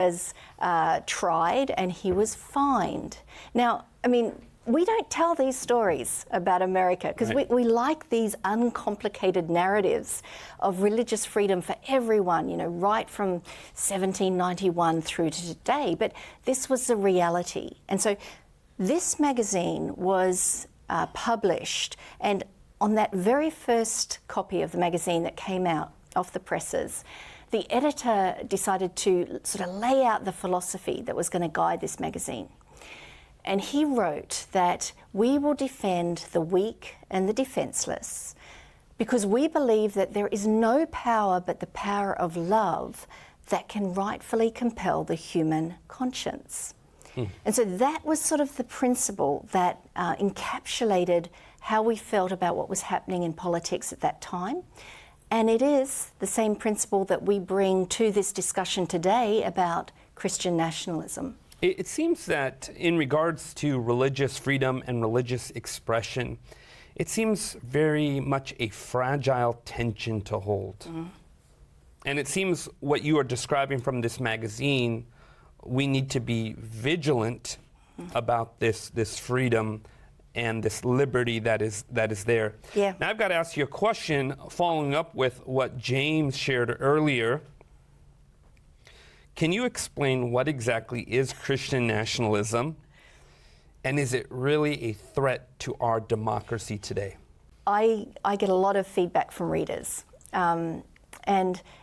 was tried and he was fined. Now, I mean, we don't tell these stories about America because we like these uncomplicated narratives of religious freedom for everyone, you know, right from 1791 through to today. But this was the reality. And so this magazine was published, and on that very first copy of the magazine that came out off the presses, the editor decided to sort of lay out the philosophy that was going to guide this magazine. And he wrote that we will defend the weak and the defenseless because we believe that there is no power but the power of love that can rightfully compel the human conscience. And so that was sort of the principle that encapsulated how we felt about what was happening in politics at that time. And it is the same principle that we bring to this discussion today about Christian nationalism. It seems that in regards to religious freedom and religious expression, it seems very much a fragile tension to hold. And it seems what you are describing from this magazine, we need to be vigilant about this freedom and this liberty that is there. Yeah. Now I've got to ask you a question following up with what James shared earlier. Can you explain what exactly is Christian nationalism, and is it really a threat to our democracy today? I get a lot of feedback from readers. And,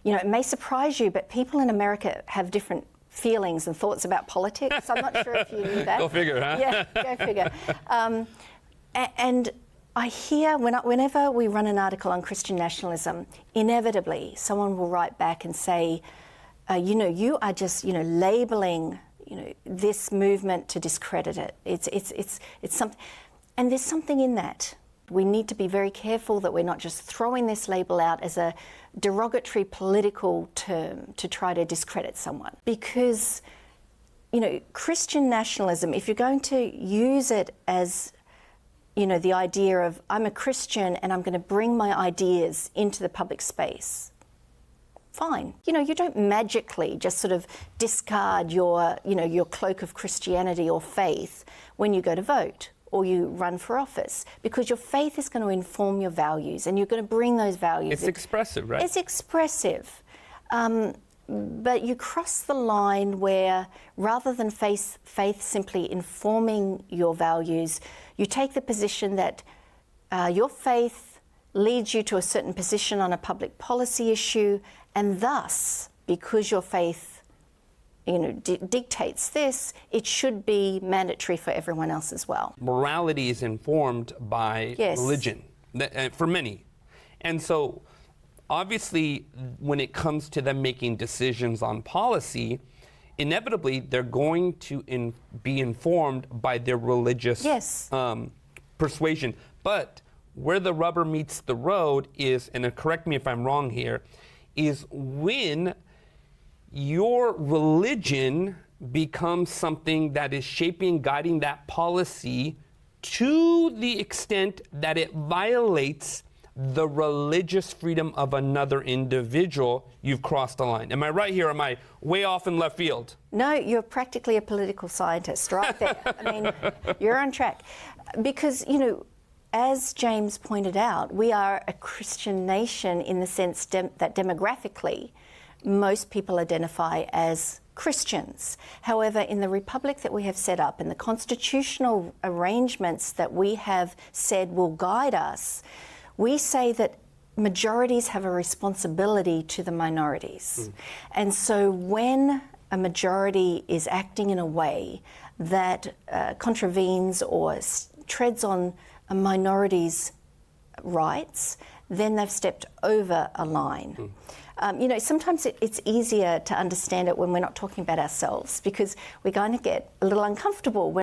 you know, it may surprise you, but people in America have different feelings and thoughts about politics. I'm not sure if you knew that. Go figure, huh? Yeah, go figure. And I hear whenever we run an article on Christian nationalism, inevitably someone will write back and say, you know, you are just, you know, labeling, you know, this movement to discredit it. It's something, and there's something in that. We need to be very careful that we're not just throwing this label out as a derogatory political term to try to discredit someone. Because, you know, Christian nationalism, if you're going to use it as, you know, the idea of I'm a Christian and I'm going to bring my ideas into the public space, fine. You know, you don't magically just sort of discard your, you know, your cloak of Christianity or faith when you go to vote or you run for office, because your faith is going to inform your values and you're going to bring those values. It's expressive, right? It's expressive. But you cross the line where rather than faith simply informing your values, you take the position that your faith leads you to a certain position on a public policy issue, and thus, because your faith, you know, dictates this, it should be mandatory for everyone else as well. Morality is informed by religion, for many. And so, obviously, when it comes to them making decisions on policy, inevitably, they're going to be informed by their religious persuasion. But where the rubber meets the road is, and correct me if I'm wrong here, is when your religion becomes something that is shaping, guiding that policy to the extent that it violates the religious freedom of another individual, you've crossed the line. Am I right here? Am I way off in left field? No, you're practically a political scientist right there. I mean, you're on track. Because, you know, as James pointed out, we are a Christian nation in the sense that demographically, most people identify as Christians. However, in the republic that we have set up and the constitutional arrangements that we have said will guide us, we say that majorities have a responsibility to the minorities. And so when a majority is acting in a way that contravenes or treads on a minority's rights, then they've stepped over a line. You know, sometimes it's easier to understand it when we're not talking about ourselves, because we're going to get a little uncomfortable when